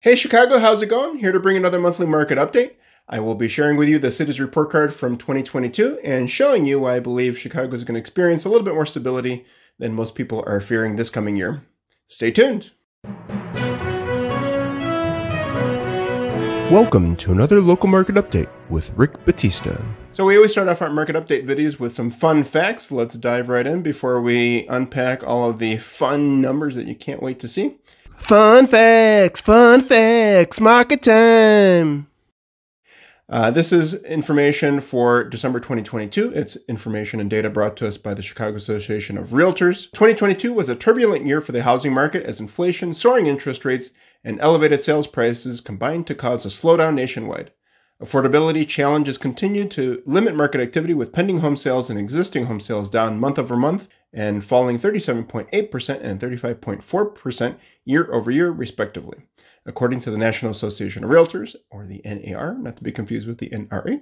Hey Chicago, how's it going? Here to bring another monthly market update. I will be sharing with you the city's report card from 2022 and showing you why I believe Chicago is going to experience a little bit more stability than most people are fearing this coming year. Stay tuned. Welcome to another local market update with Rick Batista. So we always start off our market update videos with some fun facts. Let's dive right in before we unpack all of the fun numbers that you can't wait to see. Fun facts, market time. This is information for December 2022. It's information and data brought to us by the Chicago Association of Realtors. 2022 was a turbulent year for the housing market as inflation, soaring interest rates, and elevated sales prices combined to cause a slowdown nationwide. Affordability challenges continued to limit market activity, with pending home sales and existing home sales down month over month and falling 37.8% and 35.4% year over year, respectively, according to the National Association of Realtors, or the NAR, not to be confused with the NRA.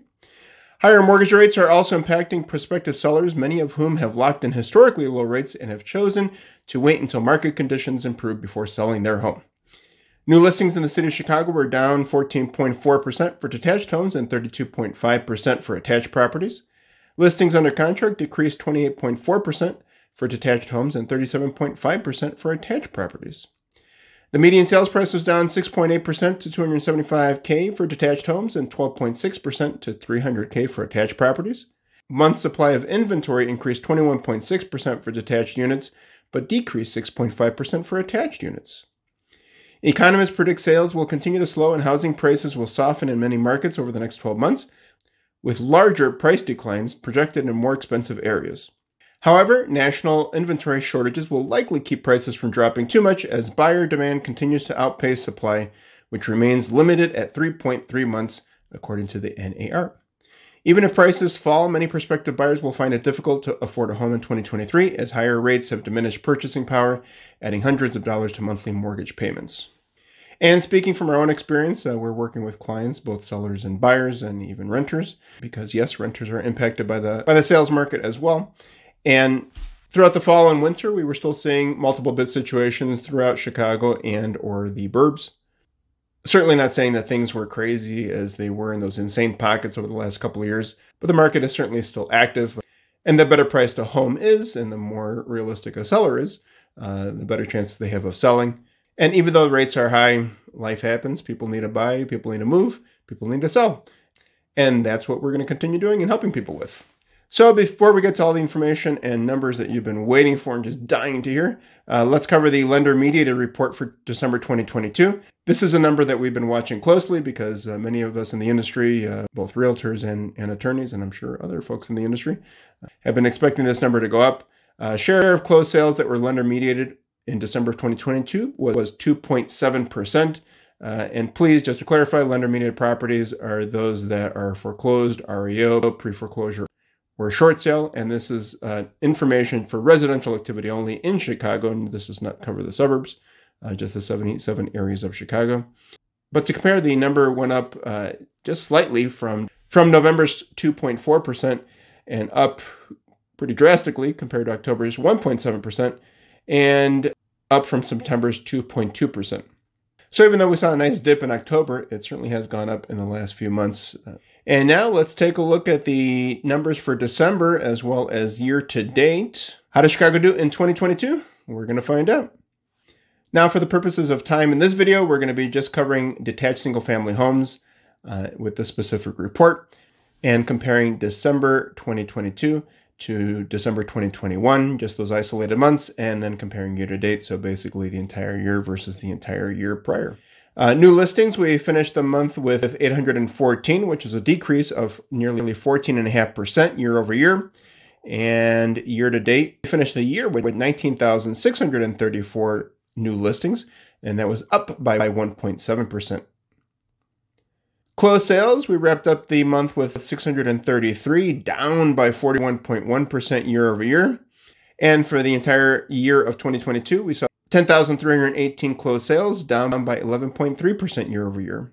Higher mortgage rates are also impacting prospective sellers, many of whom have locked in historically low rates and have chosen to wait until market conditions improve before selling their home. New listings in the city of Chicago were down 14.4% for detached homes and 32.5% for attached properties. Listings under contract decreased 28.4% for detached homes and 37.5% for attached properties. The median sales price was down 6.8% to $275K for detached homes and 12.6% to $300K for attached properties. Month supply of inventory increased 21.6% for detached units, but decreased 6.5% for attached units. Economists predict sales will continue to slow and housing prices will soften in many markets over the next 12 months, with larger price declines projected in more expensive areas. However, national inventory shortages will likely keep prices from dropping too much as buyer demand continues to outpace supply, which remains limited at 3.3 months, according to the NAR. Even if prices fall, many prospective buyers will find it difficult to afford a home in 2023 as higher rates have diminished purchasing power, adding hundreds of dollars to monthly mortgage payments. And speaking from our own experience, we're working with clients, both sellers and buyers and even renters, because yes, renters are impacted by the sales market as well. And throughout the fall and winter, we were still seeing multiple bid situations throughout Chicago and or the burbs. Certainly not saying that things were crazy as they were in those insane pockets over the last couple of years, but the market is certainly still active. And the better priced a home is, and the more realistic a seller is, the better chances they have of selling. And even though rates are high, life happens. People need to buy, people need to move, people need to sell. And that's what we're going to continue doing and helping people with. So before we get to all the information and numbers that you've been waiting for and just dying to hear, let's cover the lender mediated report for December 2022. This is a number that we've been watching closely because many of us in the industry, both realtors and attorneys, and I'm sure other folks in the industry, have been expecting this number to go up. Share of closed sales that were lender mediated in December of 2022 was 2.7%. And please, just to clarify, lender mediated properties are those that are foreclosed, REO, pre-foreclosure, or short sale. And this is information for residential activity only in Chicago. And this does not cover the suburbs, just the 77 areas of Chicago. But to compare, the number went up just slightly from November's 2.4% and up pretty drastically compared to October's 1.7%. And up from September's 2.2%. So even though we saw a nice dip in October, it certainly has gone up in the last few months. And now let's take a look at the numbers for December as well as year to date. How did Chicago do in 2022? We're going to find out. Now, for the purposes of time in this video, we're going to be just covering detached single-family homes with this specific report and comparing December 2022 to December 2021, just those isolated months, and then comparing year to date, so basically the entire year versus the entire year prior. New listings, we finished the month with 814, which is a decrease of nearly 14.5% year over year. And year to date, we finished the year with 19,634 new listings, and that was up by 1.7%. Closed sales, we wrapped up the month with 633, down by 41.1% year over year. And for the entire year of 2022, we saw 10,318 closed sales, down by 11.3% year over year.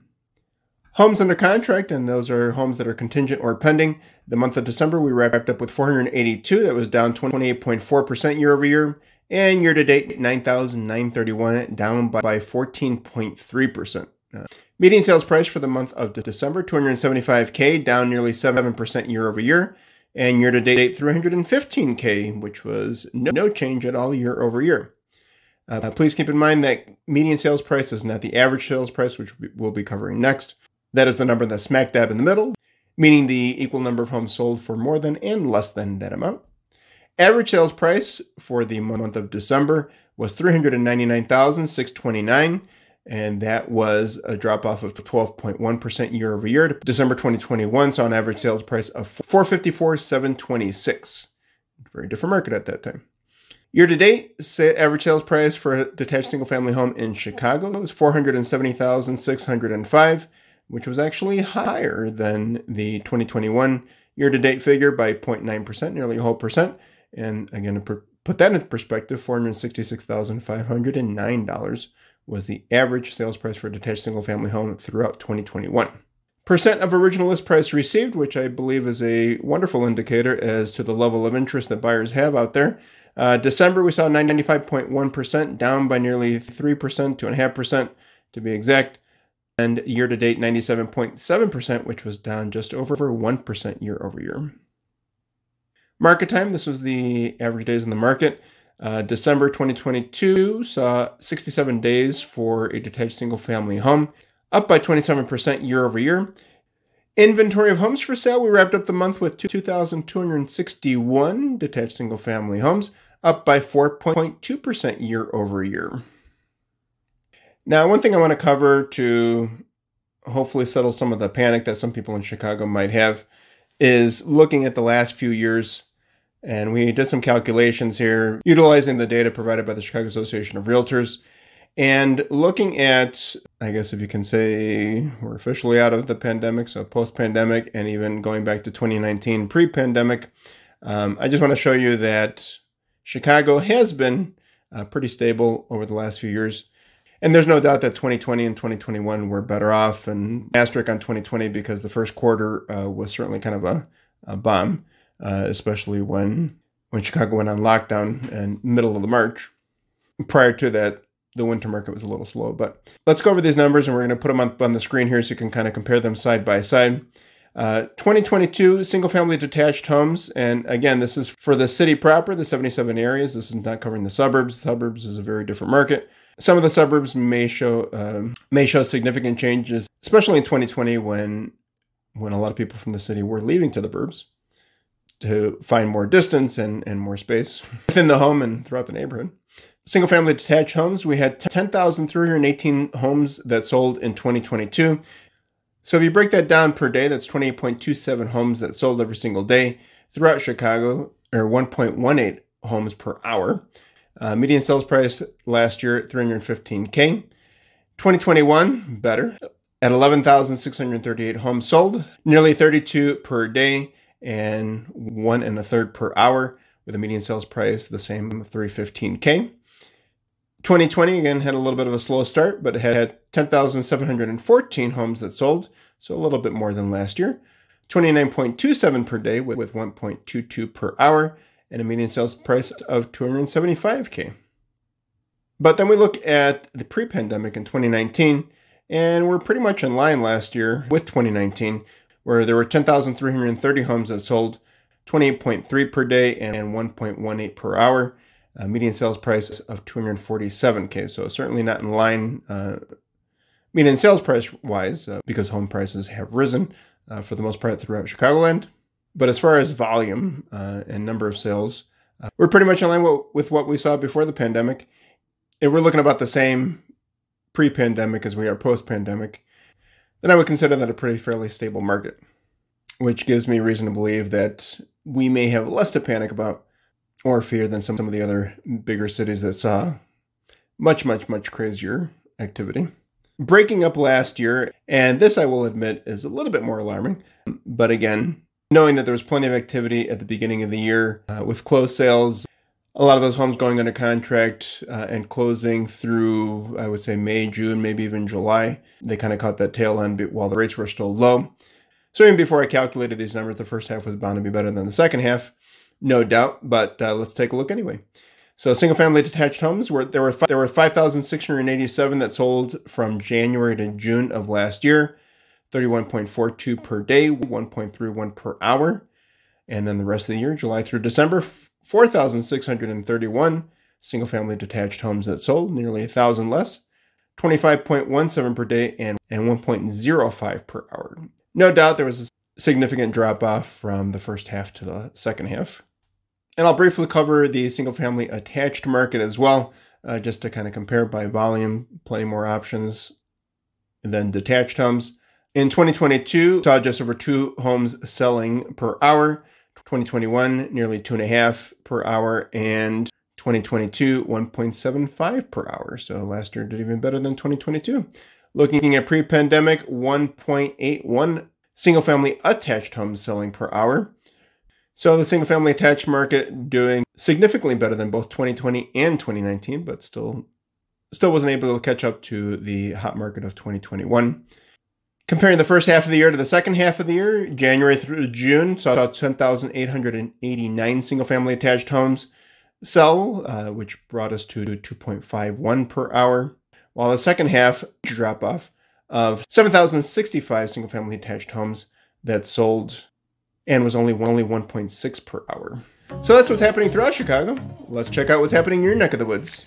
Homes under contract, and those are homes that are contingent or pending. The month of December, we wrapped up with 482. That was down 28.4% year over year. And year to date, 9,931, down by 14.3%. Median sales price for the month of December, $275K, down nearly 7% year over year. And year to date, $315K, which was no change at all year over year. Please keep in mind that median sales price is not the average sales price, which we'll be covering next. That is the number that's smack dab in the middle, meaning the equal number of homes sold for more than and less than that amount. Average sales price for the month of December was $399,629, and that was a drop off of 12.1% year over year. December 2021 saw an average sales price of $454,726. Very different market at that time. Year to date, average sales price for a detached single family home in Chicago was $470,605, which was actually higher than the 2021 year to date figure by 0.9%, nearly a whole percent. And again, to put that into perspective, $466,509 was the average sales price for a detached single-family home throughout 2021. Percent of original list price received, which I believe is a wonderful indicator as to the level of interest that buyers have out there. December, we saw 95.1%, down by nearly 3%, 2.5% to be exact. And year-to-date, 97.7%, which was down just over 1% year over year. Market time, this was the average days in the market. December 2022 saw 67 days for a detached single-family home, up by 27% year over year. Inventory of homes for sale, we wrapped up the month with 2,261 detached single-family homes, up by 4.2% year over year. Now, one thing I want to cover to hopefully settle some of the panic that some people in Chicago might have is looking at the last few years. And we did some calculations here utilizing the data provided by the Chicago Association of Realtors and looking at, I guess if you can say we're officially out of the pandemic, so post-pandemic, and even going back to 2019 pre-pandemic. I just want to show you that Chicago has been pretty stable over the last few years. And there's no doubt that 2020 and 2021 were better off, and asterisk on 2020 because the first quarter was certainly kind of a bomb. Especially when Chicago went on lockdown in middle of the March. Prior to that, the winter market was a little slow. But let's go over these numbers, and we're going to put them up on the screen here so you can kind of compare them side by side. 2022 single-family detached homes, and again, this is for the city proper, the 77 areas. This is not covering the suburbs. Suburbs is a very different market. Some of the suburbs may show significant changes, especially in 2020 when a lot of people from the city were leaving to the burbs to find more distance and more space within the home and throughout the neighborhood. Single-family detached homes, we had 10,318 homes that sold in 2022. So if you break that down per day, that's 28.27 homes that sold every single day throughout Chicago, or 1.18 homes per hour. Median sales price last year at $315K. 2021, better, at 11,638 homes sold, nearly 32 per day, and 1 1/3 per hour, with a median sales price the same, $315K. 2020, again, had a little bit of a slow start, but it had 10,714 homes that sold, so a little bit more than last year. 29.27 per day with 1.22 per hour, and a median sales price of $275K. But then we look at the pre-pandemic in 2019, and we're pretty much in line last year with 2019, where there were 10,330 homes that sold, 28.3 per day and 1.18 per hour. Median sales price of $247K. So certainly not in line median sales price wise because home prices have risen for the most part throughout Chicagoland. But as far as volume and number of sales, we're pretty much in line with what we saw before the pandemic. If we're looking about the same pre-pandemic as we are post-pandemic, then I would consider that a pretty fairly stable market, which gives me reason to believe that we may have less to panic about or fear than some of the other bigger cities that saw much, much, much crazier activity. Breaking up last year, and this I will admit is a little bit more alarming, but again, knowing that there was plenty of activity at the beginning of the year with closed sales, a lot of those homes going under contract and closing through, I would say, May, June, maybe even July. They kind of caught that tail end while the rates were still low. So even before I calculated these numbers, the first half was bound to be better than the second half, no doubt. But let's take a look anyway. So single-family detached homes, there were 5,687 that sold from January to June of last year, 31.42 per day, 1.31 per hour. And then the rest of the year, July through December, 4,631 single-family detached homes that sold, nearly 1,000 less, 25.17 per day, and 1.05 per hour. No doubt there was a significant drop-off from the first half to the second half. And I'll briefly cover the single-family attached market as well, just to kind of compare by volume, plenty more options than detached homes. In 2022, saw just over 2 homes selling per hour. 2021, nearly 2.5 per hour, and 2022, 1.75 per hour. So last year did even better than 2022. Looking at pre-pandemic, 1.81 single-family attached homes selling per hour. So the single-family attached market doing significantly better than both 2020 and 2019, but still wasn't able to catch up to the hot market of 2021. Comparing the first half of the year to the second half of the year, January through June, saw 10,889 single-family attached homes sell, which brought us to 2.51 per hour, while the second half drop-off of 7,065 single-family attached homes that sold and was only 1.6 per hour. So that's what's happening throughout Chicago. Let's check out what's happening in your neck of the woods.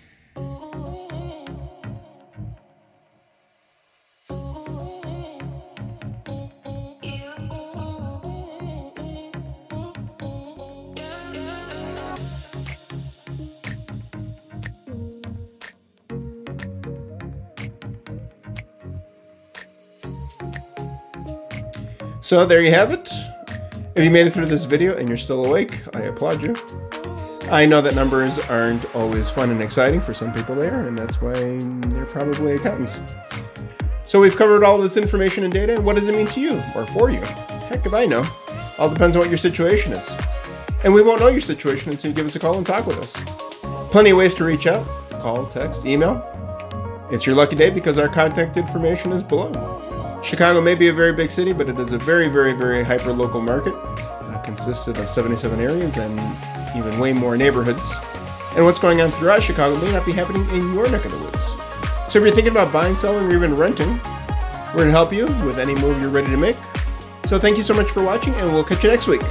So there you have it. If you made it through this video and you're still awake, I applaud you. I know that numbers aren't always fun and exciting for some people there, and that's why they're probably accountants. So we've covered all this information and data, and what does it mean to you, or for you? Heck if I know. All depends on what your situation is. And we won't know your situation until you give us a call and talk with us. Plenty of ways to reach out: call, text, email. It's your lucky day because our contact information is below. Chicago may be a very big city, but it is a very, very, very hyper-local market. Consisted of 77 areas and even way more neighborhoods. And what's going on throughout Chicago may not be happening in your neck of the woods. So if you're thinking about buying, selling, or even renting, we're going to help you with any move you're ready to make. So thank you so much for watching, and we'll catch you next week.